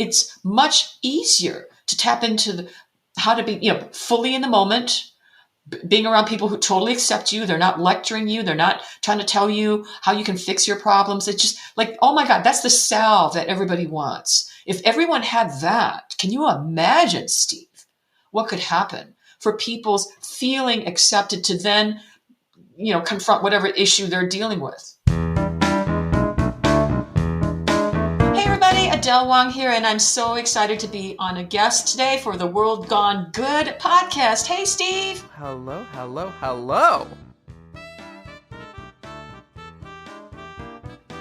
it's much easier to tap into how to be, fully in the moment, being around people who totally accept you. They're not lecturing you. They're not trying to tell you how you can fix your problems. It's just like, oh my God, that's the salve that everybody wants. If everyone had that, can you imagine, Steve, what could happen for people's feeling accepted to then, confront whatever issue they're dealing with? Hey everybody, Adele Wang here, and I'm so excited to be on a guest today for the World Gone Good podcast. Hey Steve. Hello, hello, hello.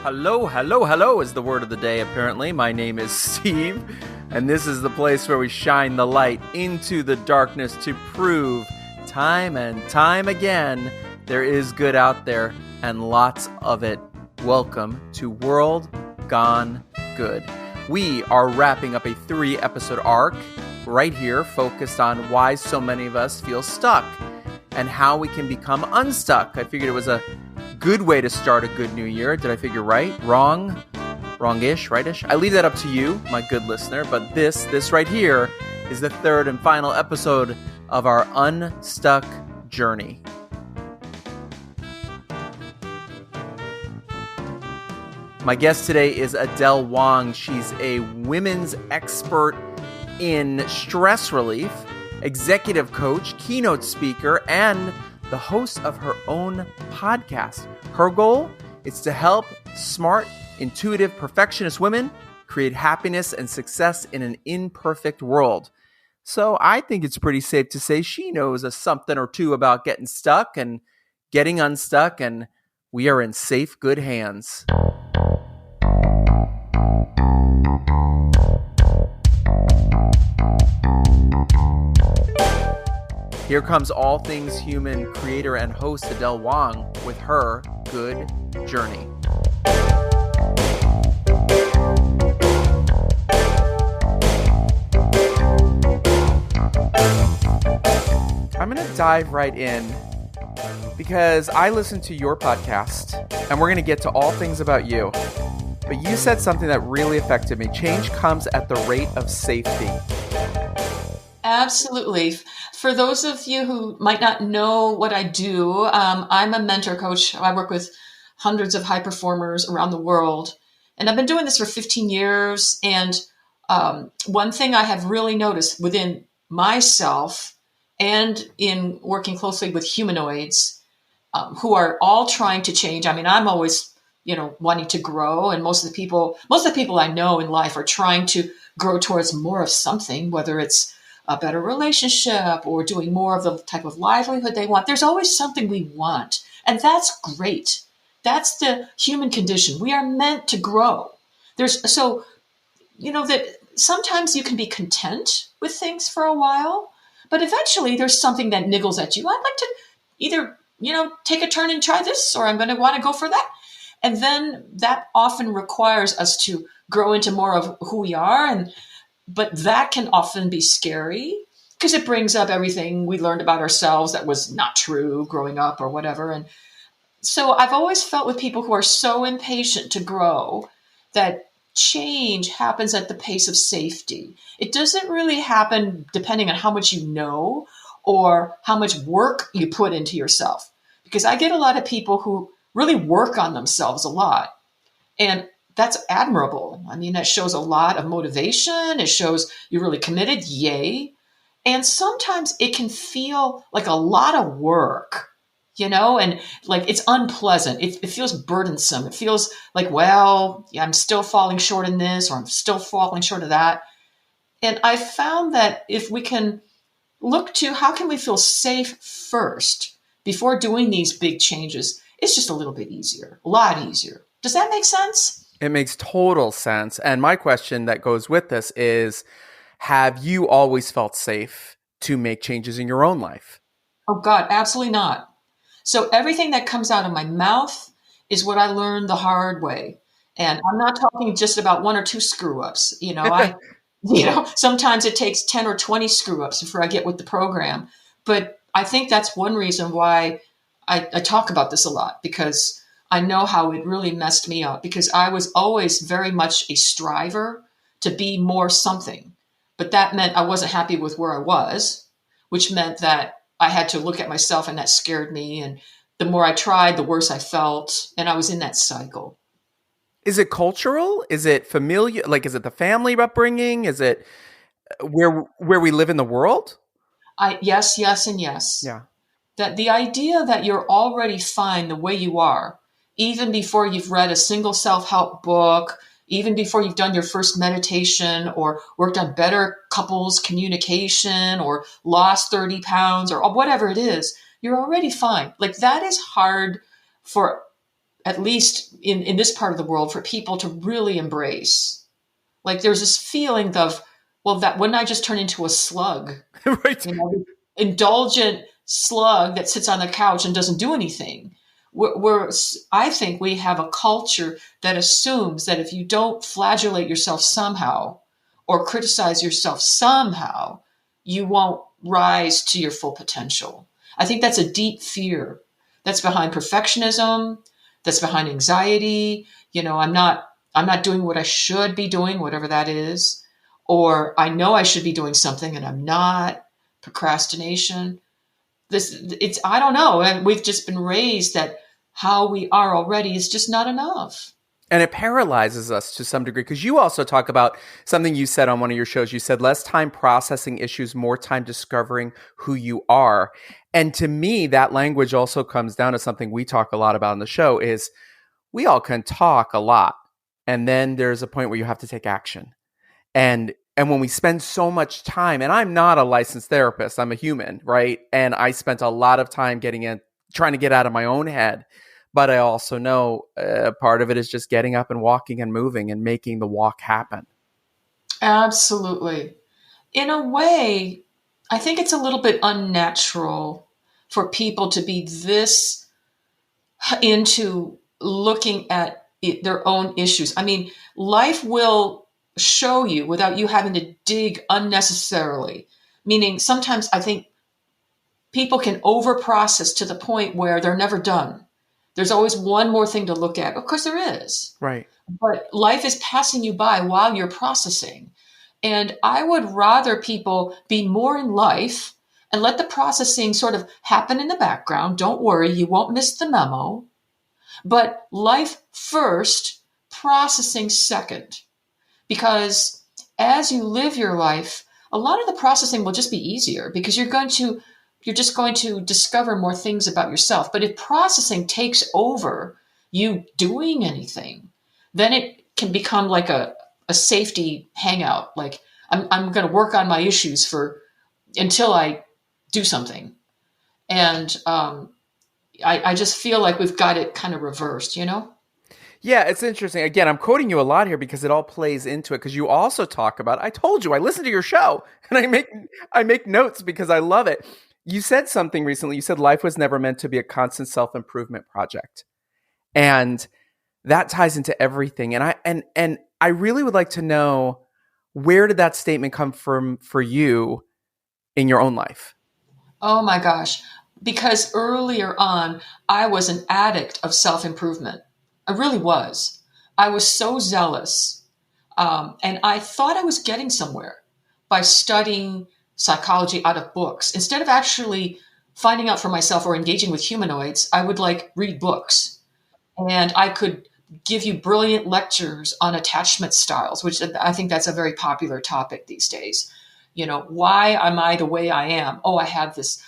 Hello, hello, hello is the word of the day, apparently. My name is Steve, and this is the place where we shine the light into the darkness to prove time and time again there is good out there, and lots of it. Welcome to World Gone Good. We are wrapping up a 3-episode arc right here focused on why so many of us feel stuck and how we can become unstuck. I figured it was a good way to start a good new year. Did I figure right? Wrong? Wrong-ish? Right-ish? I leave that up to you, my good listener, but this right here is the 3rd and final episode of our Unstuck journey. My guest today is Adele Wang. She's a women's expert in stress relief, executive coach, keynote speaker, and the host of her own podcast. Her goal is to help smart, intuitive, perfectionist women create happiness and success in an imperfect world. So I think it's pretty safe to say she knows a something or two about getting stuck and getting unstuck, and we are in safe, good hands. Here comes all things human creator and host Adele Wang with her good journey. I'm going to dive right in because I listened to your podcast and we're going to get to all things about you. But you said something that really affected me. Change comes at the rate of safety. Absolutely. For those of you who might not know what I do, I'm a mentor coach. I work with hundreds of high performers around the world. And I've been doing this for 15 years. And one thing I have really noticed within myself and in working closely with humanoids who are all trying to change. I mean, I'm always wanting to grow. And most of the people I know in life are trying to grow towards more of something, whether it's a better relationship or doing more of the type of livelihood they want. There's always something we want. And that's great. That's the human condition. We are meant to grow. That sometimes you can be content with things for a while, but eventually there's something that niggles at you. I'd like to either, take a turn and try this, or I'm going to want to go for that. And then that often requires us to grow into more of who we are. But that can often be scary because it brings up everything we learned about ourselves that was not true growing up or whatever. And so I've always felt with people who are so impatient to grow that change happens at the pace of safety. It doesn't really happen depending on how much you know or how much work you put into yourself. Because I get a lot of people who really work on themselves a lot. And that's admirable. I mean, that shows a lot of motivation. It shows you're really committed. Yay. And sometimes it can feel like a lot of work, and like it's unpleasant. It feels burdensome. It feels like, well, yeah, I'm still falling short in this, or I'm still falling short of that. And I found that if we can look to how can we feel safe first before doing these big changes, it's just a little bit easier, a lot easier. Does that make sense? It makes total sense. And my question that goes with this is, have you always felt safe to make changes in your own life? Oh God, absolutely not. So everything that comes out of my mouth is what I learned the hard way. And I'm not talking just about 1 or 2 screw-ups. Sometimes it takes 10 or 20 screw-ups before I get with the program. But I think that's one reason why I talk about this a lot, because I know how it really messed me up, because I was always very much a striver to be more something. But that meant I wasn't happy with where I was, which meant that I had to look at myself, and that scared me. And the more I tried, the worse I felt. And I was in that cycle. Is it cultural? Is it familiar? Like, is it the family upbringing? Is it where we live in the world? Yes, yes, and yes. Yeah. That the idea that you're already fine the way you are, even before you've read a single self-help book, even before you've done your first meditation or worked on better couples communication or lost 30 pounds or whatever it is, you're already fine. Like that is hard for, at least in this part of the world, for people to really embrace. Like there's this feeling of, well, that wouldn't I just turn into a slug? Right. Indulgent slug that sits on the couch and doesn't do anything. I think we have a culture that assumes that if you don't flagellate yourself somehow or criticize yourself somehow, you won't rise to your full potential. I think that's a deep fear that's behind perfectionism, that's behind anxiety. I'm not doing what I should be doing, whatever that is, or I know I should be doing something and I'm not. Procrastination. I don't know. And we've just been raised that how we are already is just not enough. And it paralyzes us to some degree, because you also talk about something you said on one of your shows. You said less time processing issues, more time discovering who you are. And to me, that language also comes down to something we talk a lot about on the show is we all can talk a lot. And then there's a point where you have to take action. And when we spend so much time, and I'm not a licensed therapist, I'm a human, right? And I spent a lot of time trying to get out of my own head. But I also know part of it is just getting up and walking and moving and making the walk happen. Absolutely. In a way, I think it's a little bit unnatural for people to be this into looking at their own issues. I mean, life will show you without you having to dig unnecessarily. Meaning sometimes I think people can overprocess to the point where they're never done. There's always one more thing to look at. Of course there is. Right. But life is passing you by while you're processing. And I would rather people be more in life and let the processing sort of happen in the background. Don't worry, you won't miss the memo. But life first, processing second. Because as you live your life, a lot of the processing will just be easier because you're just going to discover more things about yourself. But if processing takes over you doing anything, then it can become like a safety hangout. Like I'm going to work on my issues until I do something. And I just feel like we've got it kind of reversed, Yeah, it's interesting. Again, I'm quoting you a lot here because it all plays into it. Because you also talk about, I told you, I listen to your show and I make notes because I love it. You said something recently. You said life was never meant to be a constant self-improvement project. And that ties into everything. And I really would like to know, where did that statement come from for you in your own life? Oh my gosh. Because earlier on, I was an addict of self-improvement. I really was. I was so zealous. And I thought I was getting somewhere by studying psychology out of books. Instead of actually finding out for myself or engaging with humanoids, I would read books. And I could give you brilliant lectures on attachment styles, which I think that's a very popular topic these days. Why am I the way I am? Oh, I have this,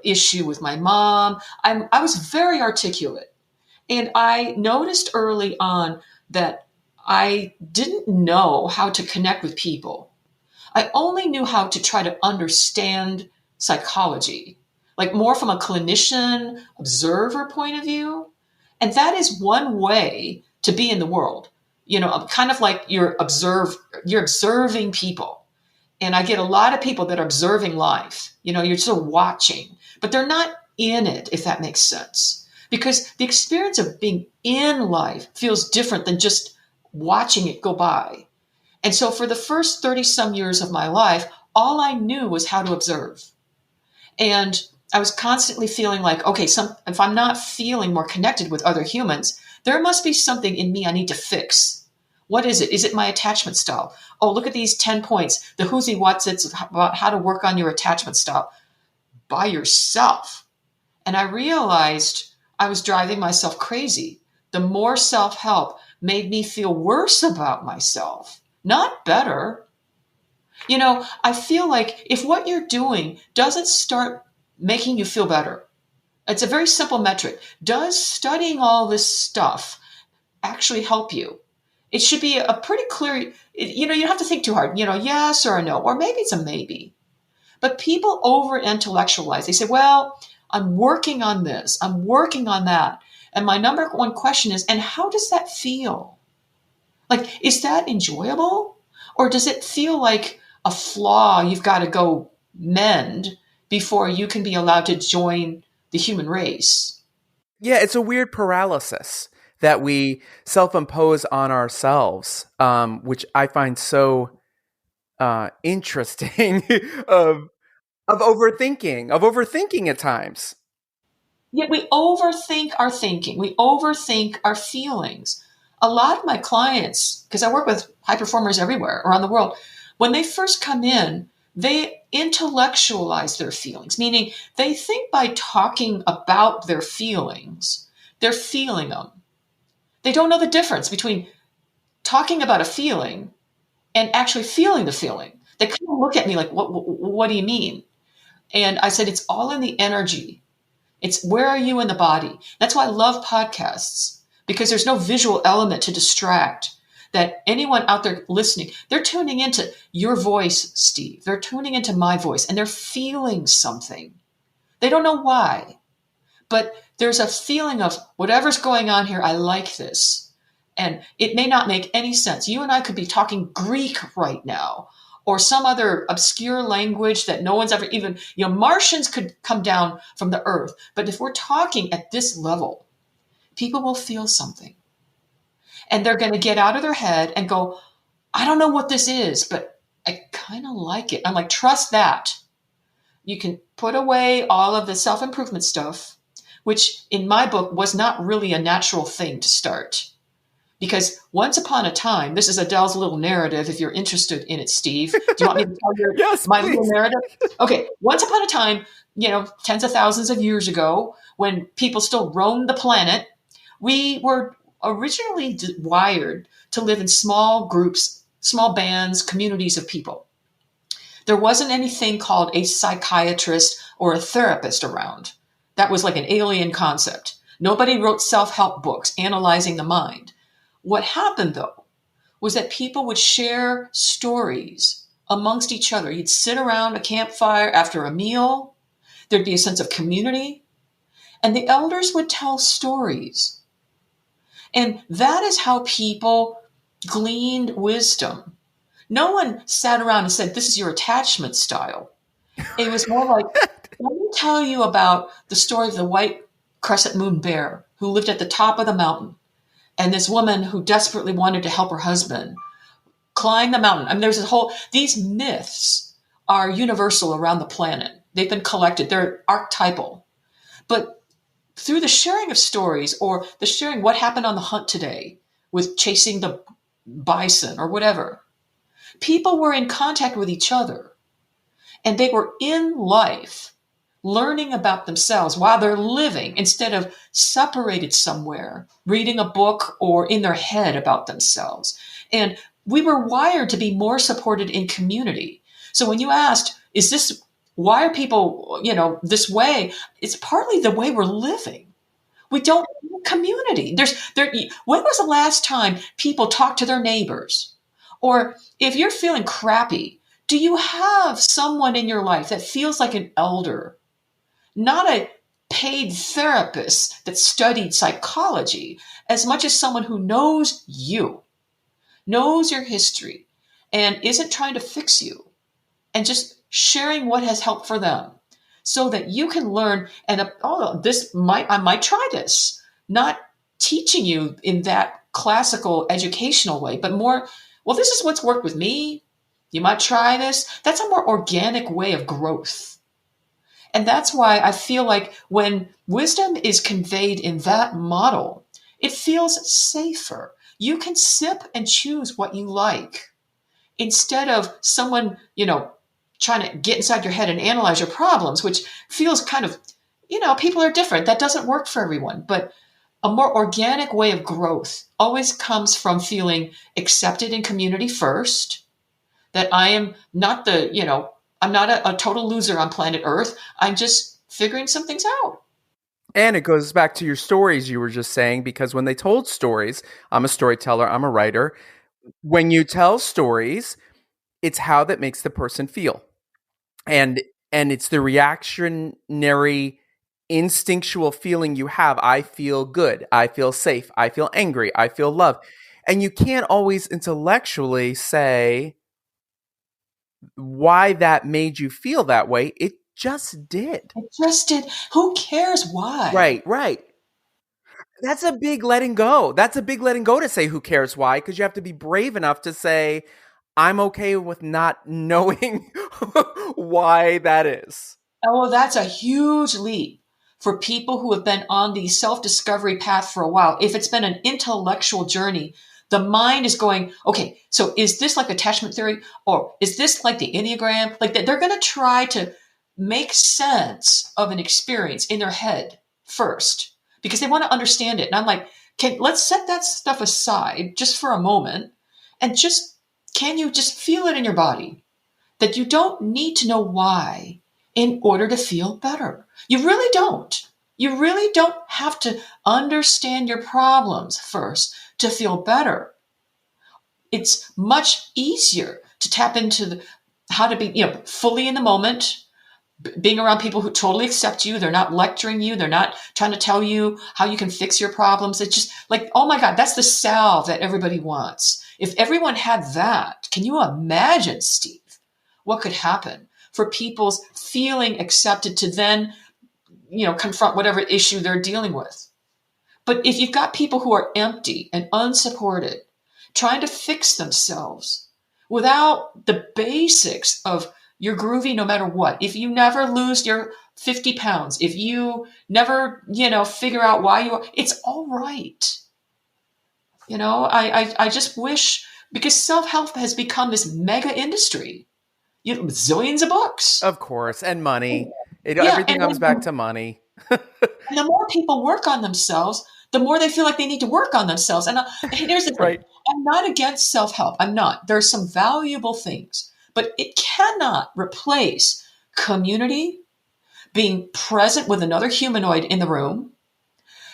issue with my mom. I was very articulate. And I noticed early on that I didn't know how to connect with people. I only knew how to try to understand psychology, like more from a clinician, observer point of view. And that is one way to be in the world. Kind of like you're observing people. And I get a lot of people that are observing life. You're sort of watching, but they're not in it, if that makes sense. Because the experience of being in life feels different than just watching it go by. And so for the first 30 some years of my life, all I knew was how to observe. And I was constantly feeling like, okay, if I'm not feeling more connected with other humans, there must be something in me I need to fix. What is it? Is it my attachment style? Oh, look at these 10 points. The who's he, what's it's about how to work on your attachment style by yourself. And I realized I was driving myself crazy. The more self-help made me feel worse about myself, not better. I feel like if what you're doing doesn't start making you feel better, it's a very simple metric. Does studying all this stuff actually help you? It should be a pretty clear, you don't have to think too hard, yes or a no, or maybe it's a maybe. But people over intellectualize. They say, well, I'm working on this, I'm working on that. And my number one question is, and how does that feel? Like, is that enjoyable? Or does it feel like a flaw you've got to go mend before you can be allowed to join the human race? Yeah, it's a weird paralysis that we self-impose on ourselves, which I find so interesting of overthinking at times. Yet we overthink our thinking. We overthink our feelings. A lot of my clients, because I work with high performers everywhere around the world, when they first come in, they intellectualize their feelings, meaning they think by talking about their feelings, they're feeling them. They don't know the difference between talking about a feeling and actually feeling the feeling. They kind of look at me like, what do you mean? And I said, it's all in the energy. It's where are you in the body? That's why I love podcasts, because there's no visual element to distract. That anyone out there listening, they're tuning into your voice, Steve. They're tuning into my voice and they're feeling something. They don't know why, but there's a feeling of whatever's going on here, I like this. And it may not make any sense. You and I could be talking Greek right now, or some other obscure language that no one's ever even, Martians could come down from the earth. But if we're talking at this level, people will feel something. And they're going to get out of their head and go, I don't know what this is, but I kind of like it. I'm like, trust that. You can put away all of the self-improvement stuff, which in my book was not really a natural thing to start. Because once upon a time, this is Adele's little narrative, if you're interested in it, Steve. Do you want me to tell you Yes, my please. little narrative? Okay, once upon a time, tens of thousands of years ago, when people still roamed the planet, we were originally wired to live in small groups, small bands, communities of people. There wasn't anything called a psychiatrist or a therapist around. That was like an alien concept. Nobody wrote self-help books analyzing the mind. What happened, though, was that people would share stories amongst each other. You'd sit around a campfire after a meal. There'd be a sense of community. And the elders would tell stories. And that is how people gleaned wisdom. No one sat around and said, this is your attachment style. It was more like, let me tell you about the story of the white crescent moon bear who lived at the top of the mountain. And this woman who desperately wanted to help her husband climb the mountain. I mean, these myths are universal around the planet. They've been collected. They're archetypal. But through the sharing of stories or the sharing what happened on the hunt today with chasing the bison or whatever, people were in contact with each other and they were in life learning about themselves while they're living instead of separated somewhere, reading a book or in their head about themselves. And we were wired to be more supported in community. So when you asked, why are people, this way? It's partly the way we're living. We don't have community. When was the last time people talked to their neighbors? Or if you're feeling crappy, do you have someone in your life that feels like an elder? Not a paid therapist that studied psychology, as much as someone who knows you, knows your history, and isn't trying to fix you, and just sharing what has helped for them so that you can learn. And I might try this, not teaching you in that classical educational way, but more, well, this is what's worked with me. You might try this. That's a more organic way of growth. And that's why I feel like when wisdom is conveyed in that model, it feels safer. You can sip and choose what you like instead of someone, trying to get inside your head and analyze your problems, which feels kind of, people are different. That doesn't work for everyone. But a more organic way of growth always comes from feeling accepted in community first, that I am not I'm not a total loser on planet Earth. I'm just figuring some things out. And it goes back to your stories you were just saying, because when they told stories, I'm a storyteller, I'm a writer. When you tell stories, it's how that makes the person feel. And it's the reactionary instinctual feeling you have. I feel good. I feel safe. I feel angry. I feel love. And you can't always intellectually say why that made you feel that way. It just did. It just did. Who cares why? Right, right. That's a big letting go. That's a big letting go to say who cares why, because you have to be brave enough to say, I'm okay with not knowing why that is. Oh, that's a huge leap for people who have been on the self-discovery path for a while. If it's been an intellectual journey, the mind is going, okay, so is this like attachment theory? Or is this like the Enneagram? Like that they're going to try to make sense of an experience in their head first because they want to understand it. And I'm like, let's set that stuff aside just for a moment and can you just feel it in your body that you don't need to know why in order to feel better. You really don't. You really don't have to understand your problems first to feel better. It's much easier to tap into how to be, fully in the moment, being around people who totally accept you. They're not lecturing you. They're not trying to tell you how you can fix your problems. It's just like, oh my God, that's the salve that everybody wants. If everyone had that, can you imagine, Steve, what could happen for people's feeling accepted to then, confront whatever issue they're dealing with? But if you've got people who are empty and unsupported, trying to fix themselves without the basics of you're groovy no matter what, if you never lose your 50 pounds, if you never, figure out why you are, it's all right. I just wish, because self-help has become this mega industry, zillions of books. Of course. And money. Yeah, Everything comes back to money. and the more people work on themselves, the more they feel like they need to work on themselves. And here's the thing. Right. I'm not against self-help. I'm not. There's some valuable things, but it cannot replace community, being present with another humanoid in the room.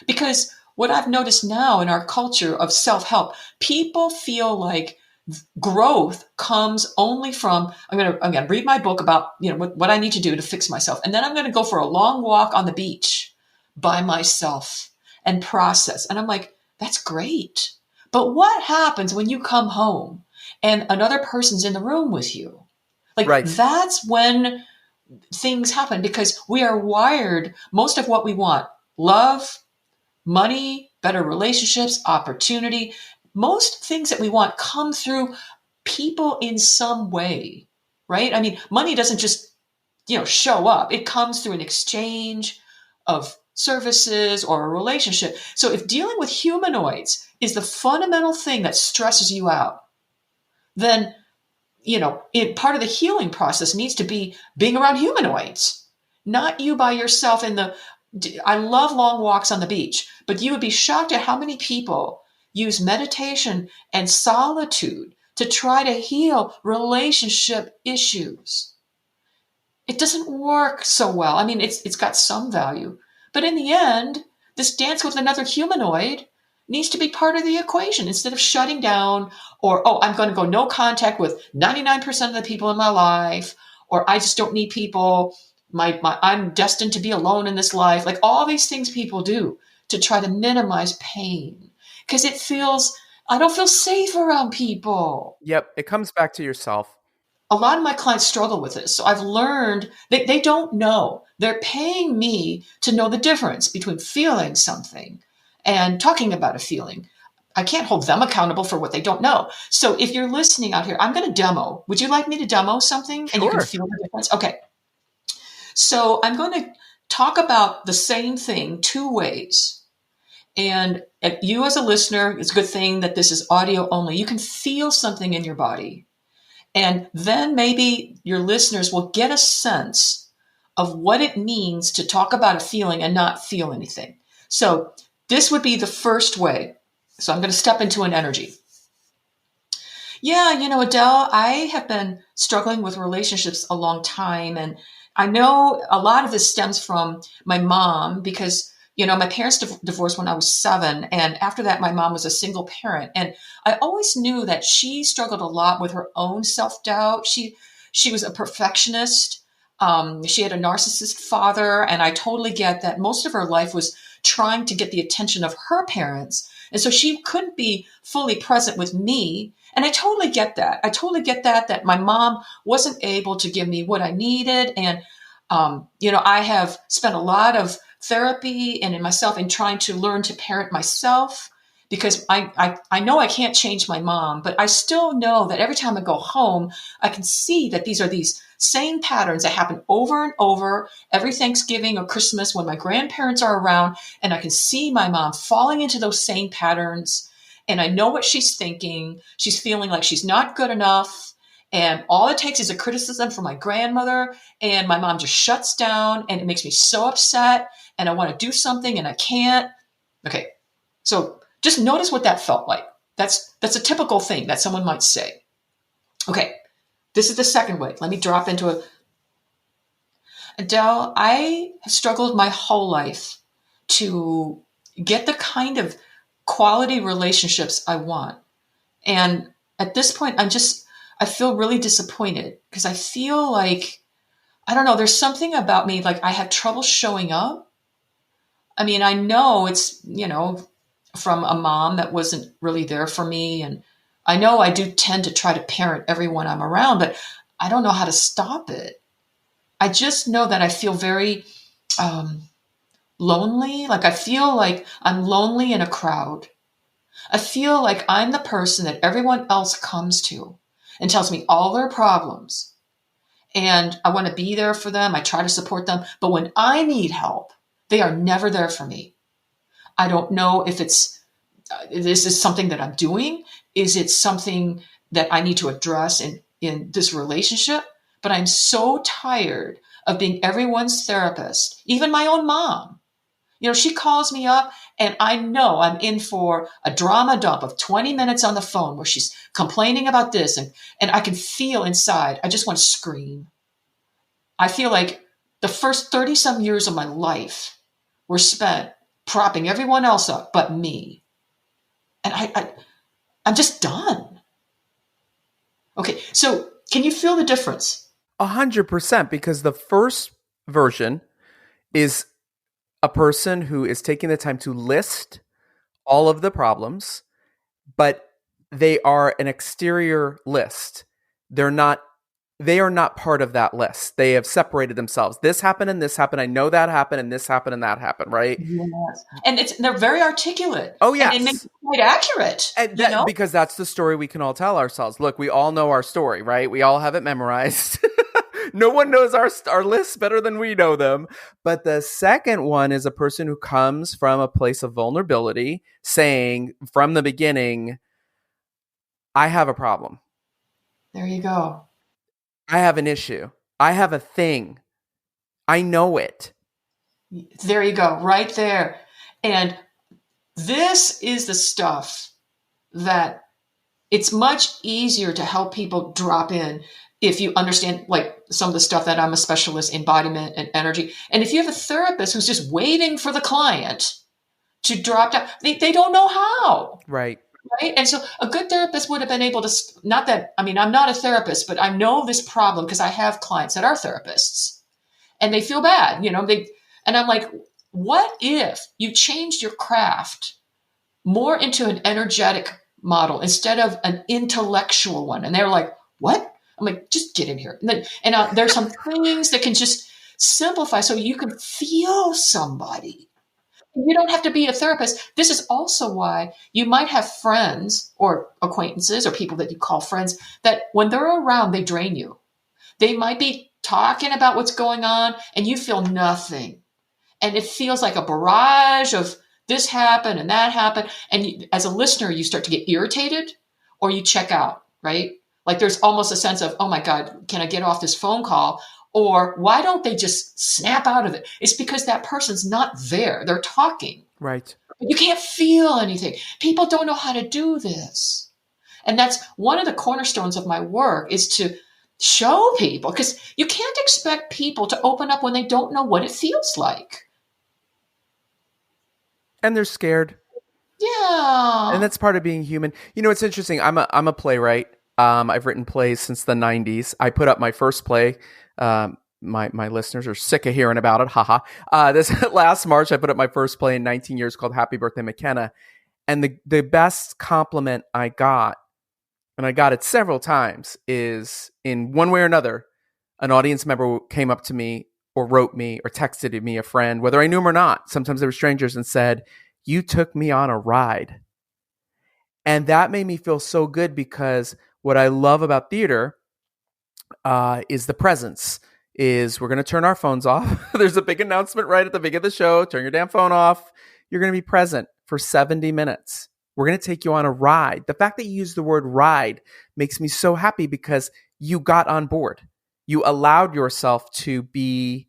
Because what I've noticed now in our culture of self-help, people feel like growth comes only from, I'm going to read my book about, what I need to do to fix myself. And then I'm going to go for a long walk on the beach by myself and process. And I'm like, that's great. But what happens when you come home and another person's in the room with you? Like, right. That's when things happen, because we are wired, most of what we want, love, money, better relationships, opportunity, most things that we want come through people in some way, right? I mean, money doesn't just, show up. It comes through an exchange of services or a relationship. So if dealing with humanoids is the fundamental thing that stresses you out, then, part of the healing process needs to be being around humanoids, not you by yourself I love long walks on the beach, but you would be shocked at how many people use meditation and solitude to try to heal relationship issues. It doesn't work so well. I mean, it's got some value, but in the end, this dance with another humanoid needs to be part of the equation instead of shutting down or, oh, I'm going to go no contact with 99% of the people in my life, or I just don't need people. I'm destined to be alone in this life. Like all these things people do to try to minimize pain because I don't feel safe around people. Yep. It comes back to yourself. A lot of my clients struggle with this. So I've learned that they don't know. They're paying me to know the difference between feeling something and talking about a feeling. I can't hold them accountable for what they don't know. So if you're listening out here, I'm going to demo. Would you like me to demo something? Sure. And you can feel the difference? Okay. So I'm going to talk about the same thing two ways. And you as a listener, it's a good thing that this is audio only. You can feel something in your body. And then maybe your listeners will get a sense of what it means to talk about a feeling and not feel anything. So this would be the first way. So I'm going to step into an energy. Yeah, Adele, I have been struggling with relationships a long time. And I know a lot of this stems from my mom because, my parents divorced when I was 7. And after that, my mom was a single parent. And I always knew that she struggled a lot with her own self-doubt. She was a perfectionist. She had a narcissist father. And I totally get that most of her life was trying to get the attention of her parents. And so she couldn't be fully present with me. And I totally get that. That my mom wasn't able to give me what I needed. And, I have spent a lot of therapy and in myself in trying to learn to parent myself because I know I can't change my mom, but I still know that every time I go home, I can see that these same patterns that happen over and over every Thanksgiving or Christmas when my grandparents are around. And I can see my mom falling into those same patterns. And I know what she's thinking. She's feeling like she's not good enough. And all it takes is a criticism from my grandmother. And my mom just shuts down and it makes me so upset. And I want to do something and I can't. Okay. So just notice what that felt like. That's a typical thing that someone might say. Okay. This is the second way. Let me drop into it. Adele, I have struggled my whole life to get the kind of quality relationships I want. And at this point, I feel really disappointed because I feel like, I don't know, there's something about me, like I have trouble showing up. I mean, I know it's, from a mom that wasn't really there for me. And I know I do tend to try to parent everyone I'm around, but I don't know how to stop it. I just know that I feel very lonely. Like I feel like I'm lonely in a crowd. I feel like I'm the person that everyone else comes to and tells me all their problems. And I want to be there for them. I try to support them. But when I need help, they are never there for me. I don't know if this is something that I'm doing. Is it something that I need to address in this relationship? But I'm so tired of being everyone's therapist, even my own mom. She calls me up and I know I'm in for a drama dump of 20 minutes on the phone where she's complaining about this and I can feel inside, I just want to scream. I feel like the first 30 some years of my life were spent propping everyone else up but me. And I'm just done. Okay, so can you feel the difference? 100%, because the first version is a person who is taking the time to list all of the problems, but they are an exterior list. They are not part of that list. They have separated themselves. This happened and this happened. I know that happened and this happened and that happened, right? Yes. And they're very articulate. Oh, yes. And it makes it quite accurate. And because that's the story we can all tell ourselves. Look, we all know our story, right? We all have it memorized. No one knows our lists better than we know them. But the second one is a person who comes from a place of vulnerability, saying from the beginning, I have a problem. There you go. I have an issue. I have a thing. I know it. There you go, right there. And this is the stuff that it's much easier to help people drop in if you understand like some of the stuff that I'm a specialist, embodiment and energy. And if you have a therapist who's just waiting for the client to drop down, they don't know how. Right. Right. And so a good therapist would have been able to, not that, I mean, I'm not a therapist, but I know this problem because I have clients that are therapists and they feel bad, and I'm like, what if you changed your craft more into an energetic model instead of an intellectual one? And they're like, what? I'm like, just get in here. And there's some things that can just simplify so you can feel somebody. You don't have to be a therapist. This is also why you might have friends or acquaintances or people that you call friends that when they're around, they drain you. They might be talking about what's going on and you feel nothing. And it feels like a barrage of this happened and that happened. And as a listener, you start to get irritated or you check out, right? Like there's almost a sense of, oh my God, can I get off this phone call? Or why don't they just snap out of it? It's because that person's not there. They're talking. Right. But you can't feel anything. People don't know how to do this. And that's one of the cornerstones of my work, is to show people, because you can't expect people to open up when they don't know what it feels like. And they're scared. Yeah. And that's part of being human. You know, it's interesting. I'm a playwright. I've written plays since the 90s. I put up my first play. My listeners are sick of hearing about it. Haha. This last March, I put up my first play in 19 years called Happy Birthday McKenna. And the best compliment I got, and I got it several times, is in one way or another, an audience member came up to me or wrote me or texted me, a friend, whether I knew him or not. Sometimes they were strangers, and said, "You took me on a ride." And that made me feel so good, because what I love about theater is the presence. Is we're going to turn our phones off. There's a big announcement right at the beginning of the show. Turn your damn phone off. You're going to be present for 70 minutes. We're going to take you on a ride. The fact that you use the word ride makes me so happy, because you got on board. You allowed yourself to be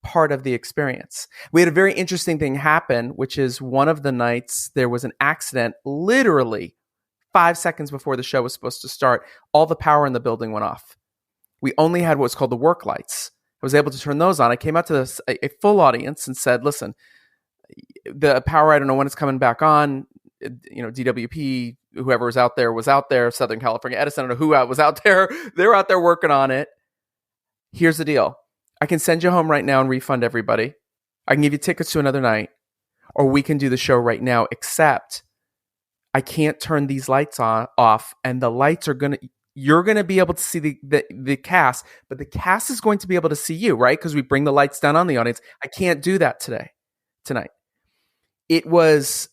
part of the experience. We had a very interesting thing happen, which is one of the nights there was an accident. Literally 5 seconds before the show was supposed to start, all the power in the building went off. We only had what's called the work lights. I was able to turn those on. I came out to a full audience and said, "Listen, the power, I don't know when it's coming back on. You know, DWP, whoever was out there, Southern California Edison, I don't know who was out there. They're out there working on it. Here's the deal. I can send you home right now and refund everybody. I can give you tickets to another night, or we can do the show right now, except I can't turn these lights off, and the lights are you're going to be able to see the cast, but the cast is going to be able to see you, right? Because we bring the lights down on the audience. I can't do that tonight." It was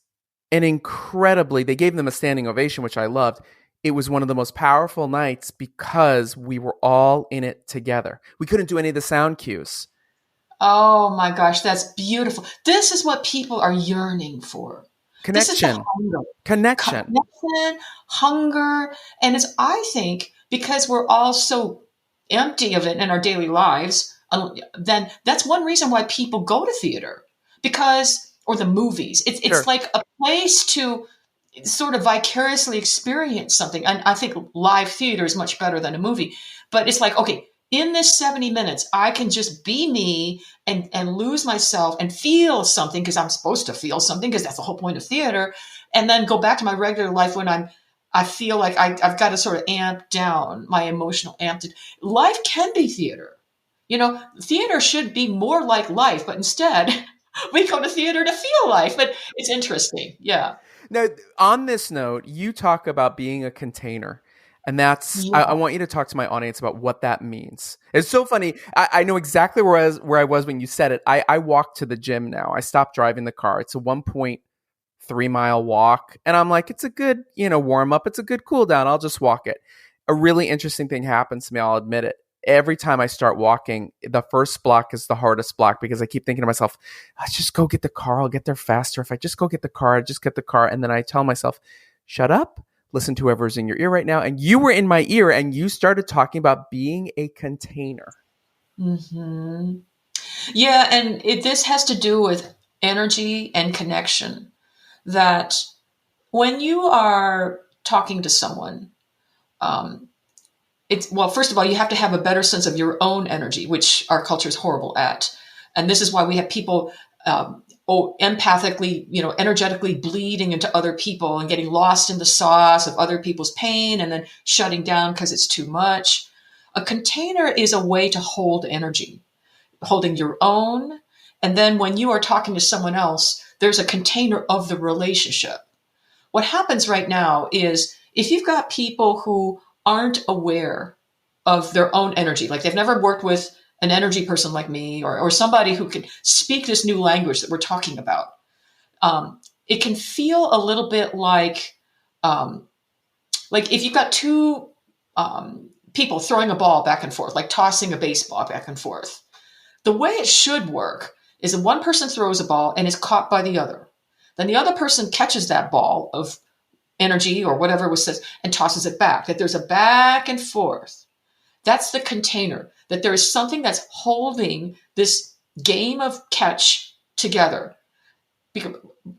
they gave them a standing ovation, which I loved. It was one of the most powerful nights because we were all in it together. We couldn't do any of the sound cues. Oh my gosh, that's beautiful. This is what people are yearning for. Connection. This is the hunger. Connection, hunger. And it's, I think, because we're all so empty of it in our daily lives, then that's one reason why people go to theater, or the movies. It's Sure. like a place to sort of vicariously experience something. And I think live theater is much better than a movie. But it's like, okay, in this 70 minutes, I can just be me and lose myself and feel something, because I'm supposed to feel something, because that's the whole point of theater. And then go back to my regular life when I feel like I've got to sort of amp down my emotional amped. Life can be theater. You know, theater should be more like life, but instead we go to theater to feel life. But it's interesting. Yeah. Now, on this note, you talk about being a container. And that's, I want you to talk to my audience about what that means. It's so funny. I know exactly where I was when you said it. I walk to the gym now. I stopped driving the car. It's a 1.3 mile walk. And I'm like, it's a good, warm up. It's a good cool down. I'll just walk it. A really interesting thing happens to me. I'll admit it. Every time I start walking, the first block is the hardest block, because I keep thinking to myself, let's just go get the car. I'll get there faster. If I just go get the car, I just get the car. And then I tell myself, shut up. Listen to whoever's in your ear right now. And you were in my ear, and you started talking about being a container. Mm-hmm. Yeah. And this has to do with energy and connection, that when you are talking to someone, first of all, you have to have a better sense of your own energy, which our culture is horrible at. And this is why we have people empathically, energetically bleeding into other people and getting lost in the sauce of other people's pain and then shutting down because it's too much. A container is a way to hold energy, holding your own. And then when you are talking to someone else, there's a container of the relationship. What happens right now is, if you've got people who aren't aware of their own energy, like they've never worked with an energy person like me, or somebody who can speak this new language that we're talking about, it can feel a little bit like if you've got two people throwing a ball back and forth, like tossing a baseball back and forth. The way it should work is that one person throws a ball and is caught by the other. Then the other person catches that ball of energy or whatever was said and tosses it back, that there's a back and forth. That's the container, that there is something that's holding this game of catch together. Because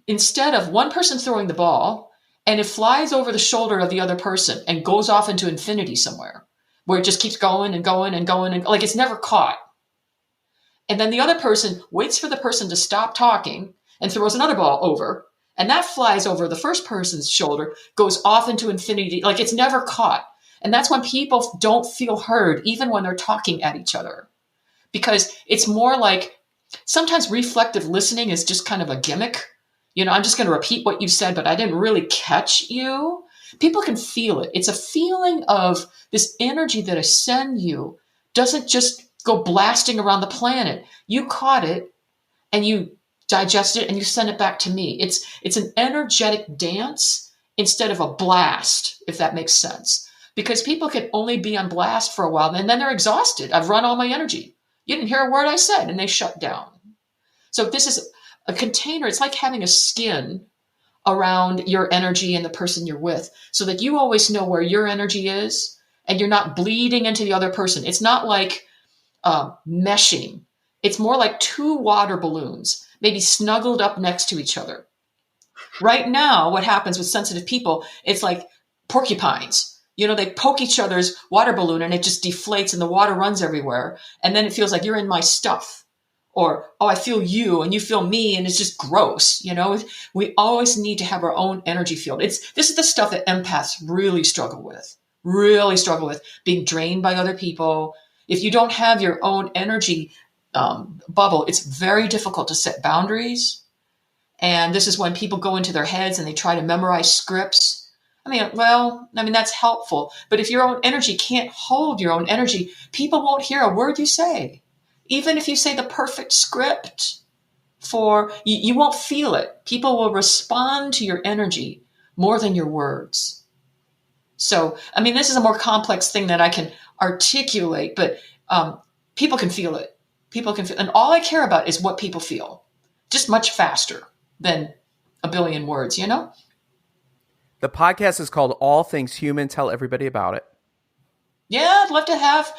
instead of one person throwing the ball and it flies over the shoulder of the other person and goes off into infinity somewhere where it just keeps going and going and going and like it's never caught. And then the other person waits for the person to stop talking and throws another ball over. And that flies over the first person's shoulder, goes off into infinity, like it's never caught. And that's when people don't feel heard, even when they're talking at each other. Because it's more like sometimes reflective listening is just kind of a gimmick. I'm just going to repeat what you said, but I didn't really catch you. People can feel it. It's a feeling of this energy that I send you doesn't just go blasting around the planet. You caught it and you digest it and you send it back to me. It's an energetic dance instead of a blast, if that makes sense. Because people can only be on blast for a while and then they're exhausted. I've run all my energy. You didn't hear a word I said and they shut down. So this is a container. It's like having a skin around your energy and the person you're with so that you always know where your energy is and you're not bleeding into the other person. It's not like meshing. It's more like two water balloons, maybe snuggled up next to each other. Right now, what happens with sensitive people, it's like porcupines. They poke each other's water balloon and it just deflates and the water runs everywhere. And then it feels like you're in my stuff. Or, oh, I feel you and you feel me and it's just gross. We always need to have our own energy field. This is the stuff that empaths really struggle with, being drained by other people. If you don't have your own energy bubble, it's very difficult to set boundaries. And this is when people go into their heads and they try to memorize scripts. That's helpful. But if your own energy can't hold your own energy, people won't hear a word you say. Even if you say the perfect script you won't feel it. People will respond to your energy more than your words. So, this is a more complex thing that I can articulate, but people can feel it. And all I care about is what people feel, just much faster than a billion words, The podcast is called All Things Human. Tell everybody about it. Yeah, I'd love to have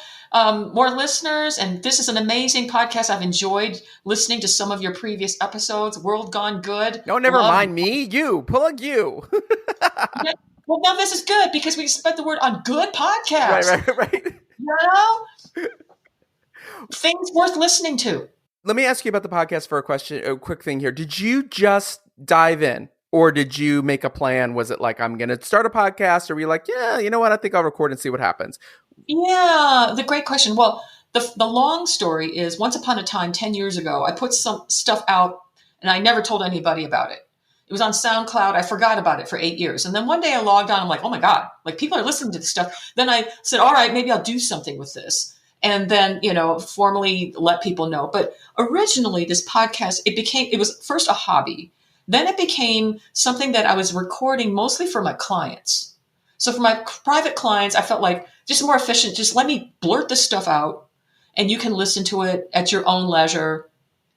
more listeners. And this is an amazing podcast. I've enjoyed listening to some of your previous episodes. World Gone Good. No, never mind me. You. Plug you. Yeah. Well, now this is good because we spread the word on good podcasts. Right. Things worth listening to. Let me ask you about the podcast for a quick thing here. Did you just dive in? Or did you make a plan? Was it like, I'm going to start a podcast? Or were you like, yeah, you know what? I think I'll record and see what happens. Yeah, the great question. Well, the long story is once upon a time, 10 years ago, I put some stuff out and I never told anybody about it. It was on SoundCloud. I forgot about it for 8 years. And then one day I logged on. I'm like, oh my God, like people are listening to this stuff. Then I said, all right, maybe I'll do something with this. And then, formally let people know. But originally this podcast, it was first a hobby. Then it became something that I was recording mostly for my clients. So for my private clients, I felt like just more efficient. Just let me blurt this stuff out and you can listen to it at your own leisure,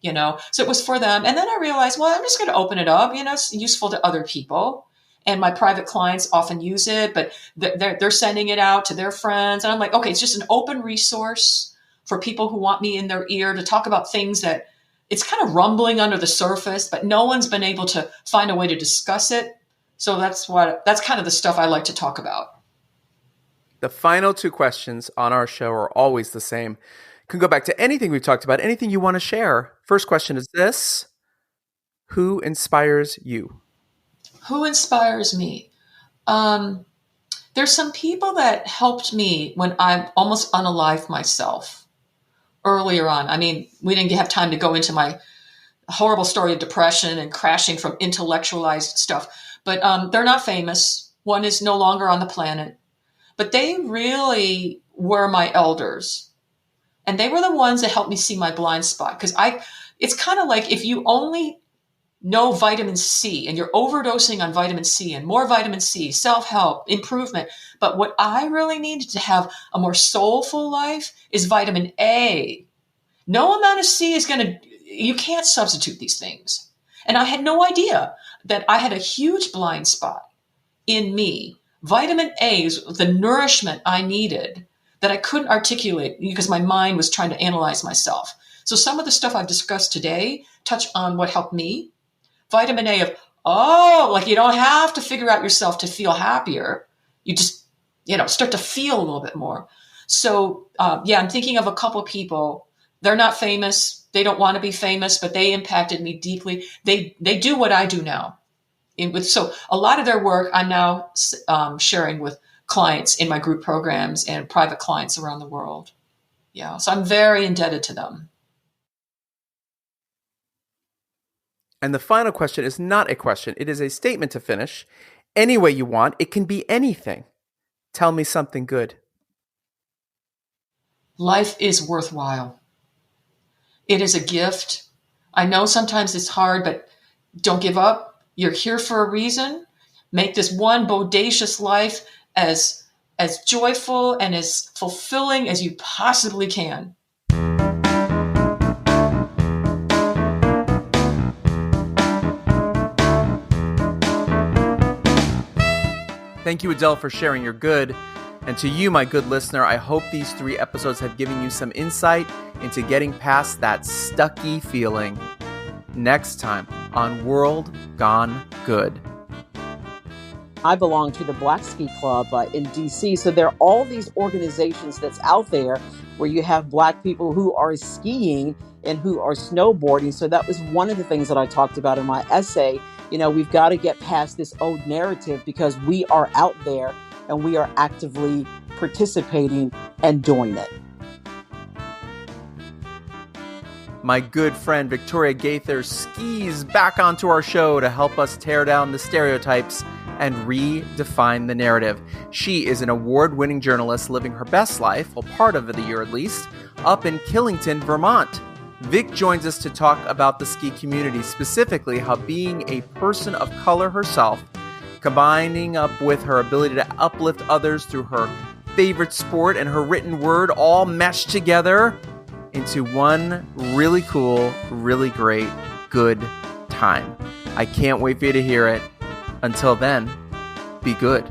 So it was for them. And then I realized, well, I'm just going to open it up. It's useful to other people. And my private clients often use it, but they're sending it out to their friends. And I'm like, okay, it's just an open resource for people who want me in their ear to talk about things that it's kind of rumbling under the surface, but no one's been able to find a way to discuss it. So that's kind of the stuff I like to talk about. The final two questions on our show are always the same. Can go back to anything we've talked about, anything you want to share. First question is this: who inspires you? Who inspires me? There's some people that helped me when I'm almost unalive myself. Earlier on, we didn't have time to go into my horrible story of depression and crashing from intellectualized stuff, but they're not famous. One is no longer on the planet, but they really were my elders. And they were the ones that helped me see my blind spot. Because it's kind of like if you only know vitamin C and you're overdosing on vitamin C and more vitamin C, self-help, improvement. But what I really needed to have a more soulful life is vitamin A. No amount of C you can't substitute these things. And I had no idea. that I had a huge blind spot in me. Vitamin A is the nourishment I needed that I couldn't articulate because my mind was trying to analyze myself. So some of the stuff I've discussed today touch on what helped me. Vitamin A of, like you don't have to figure out yourself to feel happier. You just, start to feel a little bit more. So, I'm thinking of a couple people. They're not famous. They don't want to be famous, but they impacted me deeply. They do what I do now. So a lot of their work I'm now sharing with clients in my group programs and private clients around the world. Yeah, so I'm very indebted to them. And the final question is not a question. It is a statement to finish. Any way you want. It can be anything. Tell me something good. Life is worthwhile. It is a gift. I know sometimes it's hard, but don't give up. You're here for a reason. Make this one bodacious life as joyful and as fulfilling as you possibly can. Thank you, Adele, for sharing your good. And to you, my good listener, I hope these 3 episodes have given you some insight into getting past that stucky feeling. Next time on World Gone Good. I belong to the Black Ski Club in DC. So there are all these organizations that's out there where you have Black people who are skiing and who are snowboarding. So that was one of the things that I talked about in my essay. We've got to get past this old narrative because we are out there and we are actively participating and doing it. My good friend Victoria Gaither skis back onto our show to help us tear down the stereotypes and redefine the narrative. She is an award-winning journalist living her best life, well, part of the year at least, up in Killington, Vermont. Vic joins us to talk about the ski community, specifically how being a person of color herself, combining up with her ability to uplift others through her favorite sport and her written word all meshed together into one really cool, really great, good time. I can't wait for you to hear it. Until then, be good.